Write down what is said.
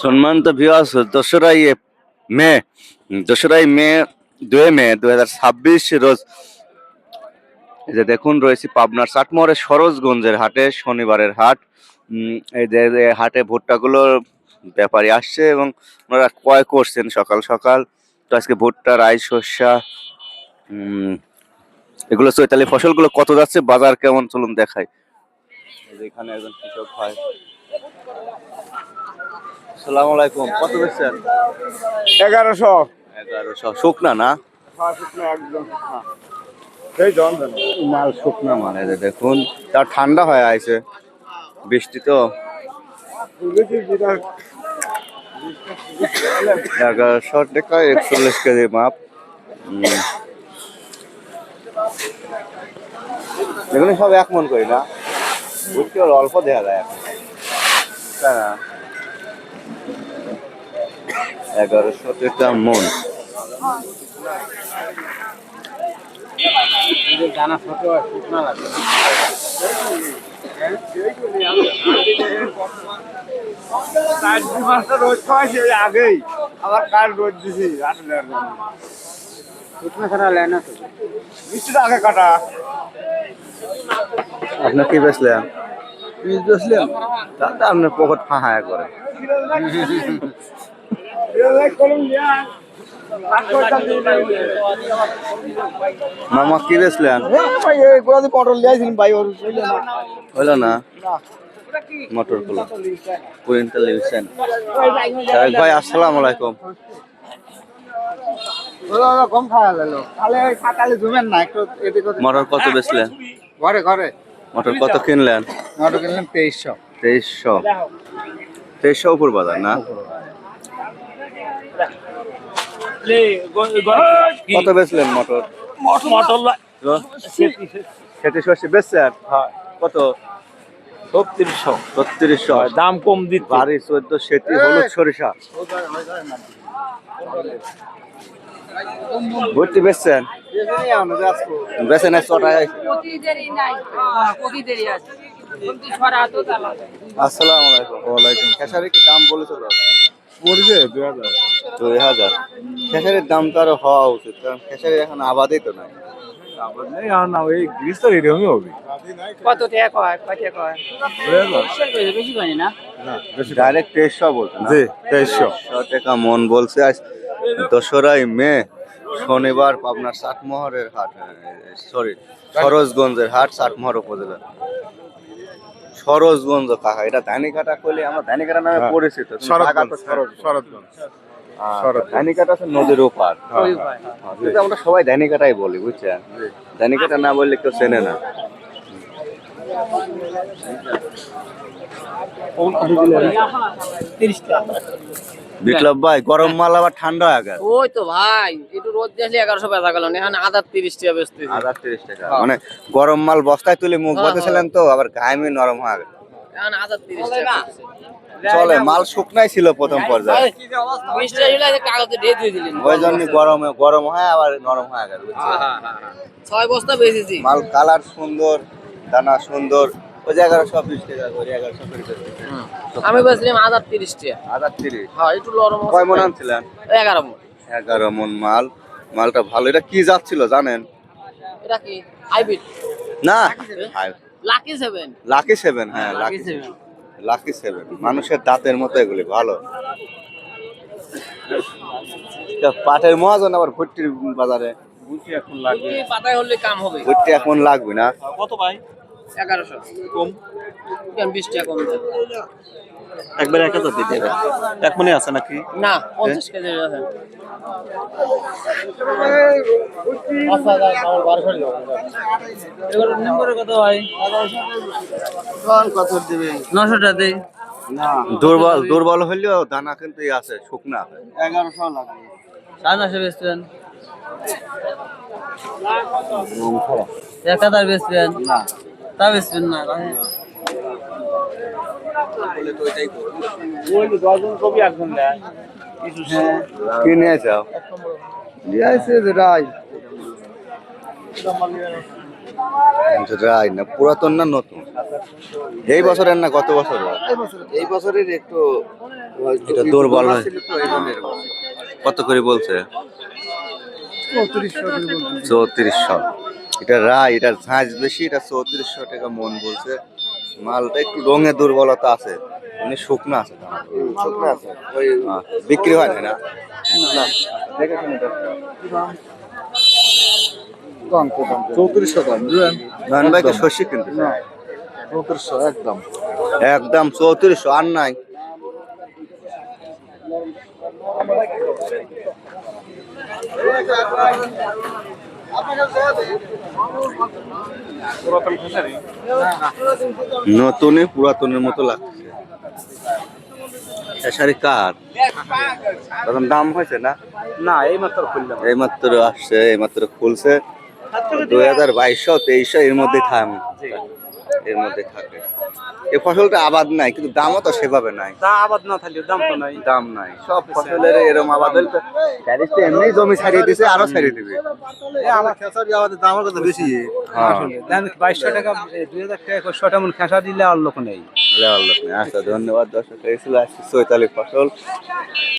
সম্মানিত ভিউয়ার্স, মে 2 মে 2 মে 2026 রোজ এই যে দেখুন রয়েছে পাবনার চাটমোহরের সরোজগঞ্জের হাটে, শনিবারের হাট। এই যে হাটে ভুট্টাগুলো ব্যাপারী আসছে এবং ওনারা ক্রয় করছেন সকাল সকাল। তো আজকে ভুট্টা, রাই, শস্যা, এগুলো চৈতালি ফসলগুলো কত যাচ্ছে, বাজার কেমন, চলুন দেখাই। এখানে একজন কৃষক ভাই। আসসালামু আলাইকুম, কত বেচছেন? 1100 1100 শুকনা না? একদম মাল শুকনা মাল। এই যে দেখুন তার ঠান্ডা হয়ে আছে, বৃষ্টি তো। 1100 টাকা 41 কেজি মাপ। এগুলো সব 1 মন করি না, বুঝতে অল্প দেওয়া যায় এখন, তাই না? 1100 টাকা মন। জানা ছোট শুকনা লাগে রোজ খাওয়াইছি আগেই, আবার কাল রোদ দিছি শুকনা খাটা লেয় না, বৃষ্টিটা আগে কাটা। আপনার কি বেচলেন? বীজ বেচলেন তাতে আপনার পকেট ফাঁকা করে। মামা কি বেচলেন? পটল দিয়েছিলেন ভাই, হলো না মটর গুলো কুইন্টাল লিখছেন। ভাই আসসালামু আলাইকুম। কম খাওয়া গেল, তাহলে খাতালে জমেন না একটু। মটর কত বেচলেন? ঘরে ঘরে মটর কত কিনলেন? মটর কিনলাম 2300। 2300 উপর বাজার না? কত বেচলেন মটর? খেতে শস্য বেচছেন কত? 3600। দাম কম দিতে বাড়ি 14 সেতি হলুদ সরিষা ভর্তি বেচছেন? বেচেন 100 টাকায়। আসসালামু আলাইকুম। ওয়ালাইকুম। খেসারি কি দাম বলেছিল? পড়বে 2000। 2000। খেসারির দাম তো আরো হওয়া উচিত, কারণ খেসারি এখন আবাদই তো নাই। আবার নেই আর না, ওই গ্রিস্টার এরকমই হবে। কত টাকা কয়? কয় টাকা কয়? 2000 বেশি কয়নি না? না, বেশি ডাইরেক্ট 2300 বলছে না? জি 2300। 2300 টাকা মন বলছে। আজ 2 মে শনিবার পাবনার চাটমোহরের হাট, সরোজগঞ্জের হাট, চাটমোহর উপজেলা সরোজগঞ্জ। কাকা এটা ধানিকাটা করলে আমরা ধানিকাটা নামে পরিচিত। ধানিকাটা আছে নদীর ওপার, কিন্তু আমরা সবাই ধানিকাটাই বলি, বুঝছেন? ধানিকাটা না বললে কেউ চেনে না। বিপ্লব ভাই, গরম মাল আবার ঠান্ডা হয়ে গেছে। ওই তো ভাই, একটু রোদ দেখলে 1100 বেচা গেল, এখন আদার 30 টাকা বেচতেছি। 1030 টাকা, মানে গরম মাল বস্তায় তুলে মুখ বাঁধেছিলেন তো, আবার গায়ে নরম হয়ে গেছে। এখন আদার 30 টাকা চলে, মাল শুকনাই ছিল প্রথম পর্যায়ে, 20 টাকা ছিল, কাগজে দিয়ে দিয়ে দিলেন। ওই জন্য গরম হয় আবার নরম হয়ে গেছে, বুঝছেন? 6 বস্তা বেচেছি। মাল কালার সুন্দর, দানা সুন্দর। ওই যে 1120 টাকা করে, 1120 টাকা। আমি বেচলাম আদার 30 টাকা। 1030। হ্যাঁ, একটু নরম আছে। কয় মন আনছিলেন? 11 মণ। 11 মন মাল। মালটা ভালো। এটা কি জাত ছিল জানেন? এটা কি হাইব্রিড? না, লাকি 7। লাকি 7। হ্যাঁ, লাকি 7 মানুষের দাঁতের মতো এগুলি ভালো। পাটের মহাজন আবার ভুট্টির বাজারে এখন লাগবে, পাতায় হলে কাম হবে। ভুট্টি এখন লাগবে না। কত ভাই? 1100 কম, কেন 20 টাকা কম দেন? একবার 1000 দিতে হবে। এক মনে আছে নাকি? না, 50 কেজি আছে। এগুলো নম্বরে কত ভাই? কত দিবে? 900 টাকা দেই। না, দুর্বল হইলেও দানা কিন্তু আছে, শুকনা। 1100 লাগবে। 900 বেচবেন? 1000 বেচবেন? না, তা বেচবেন না। ওই 10 জন কবি একজন নেয়। কি নিয়ে যাও? দিয়েছে যে রাই। রাই না, পুরাতন না নতুন? এই বছরের না গত বছর? এই বছরের একটু এটা দুর্বল হয়। কত করে বলছে? 3400। এটা রায়, এটা ঝাঁজ বেশি, এটা 3400 টাকা মন বলছে। মালটা একটু রঙে দুর্বলতা আছে, মানে শুকনো আছে। বিক্রি হয় না? দেখে শুনে দাম 3400 দাম বুঝলেন? নয়ন ভাইকে শস্য কিনতে চাই। 3400 একদম। একদম 3400, আর নাই। নতুনই পুরাতনের মতো লাগছে। শাড়ি কার তখন দাম হয়েছে না? না এই মাত্র খুললাম। এইমাত্র আসছে, এইমাত্র খুলছে। 2022-2300 এর মধ্যে থাকে, এর মধ্যে থাকে। এই ফসলটা আবাদ নাই, কিন্তু দামও তো সেভাবে নাই। তা আবাদ না থাকলে দাম তো নাই। দাম নাই, সব ফসলের এরকম আবাদ। প্যারিস তো এমনি জমি ছাড়িয়ে দিছে, আরো ছাড়িয়ে দিবে। আমার খেসারি আমাদের দামের কথা বেশি। হ্যাঁ, 2200 টাকা 2000 টাকা 100 মন খেসা দিলে আর লোক নেই। আচ্ছা ধন্যবাদ দর্শক। এই ছিল আজকে চৈতালি ফসল।